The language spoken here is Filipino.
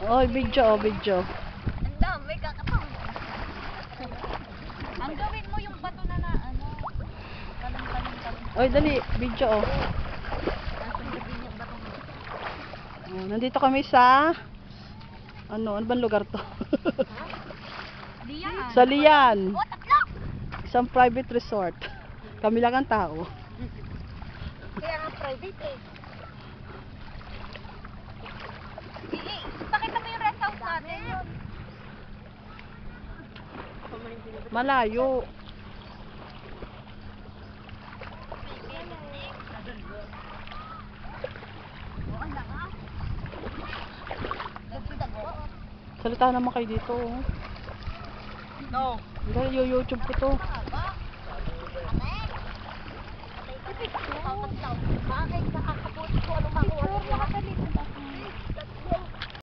Oh, video, video. Ang dami kakapang. Ang gawin mo yung bato na ano. Kalang. Oy, dali, video oh. Oh, nandito kami sa ano bang lugar to? Liyan. Sa Lian. Oh, tatlo. Isang private resort. Kami lang ang tao. Kaya nga private eh. Pakita mo yung rest house natin. Malayo. Salita naman kayo dito. Oh. No. Dahil YouTube ko to. Bakit nakakabuti ko ano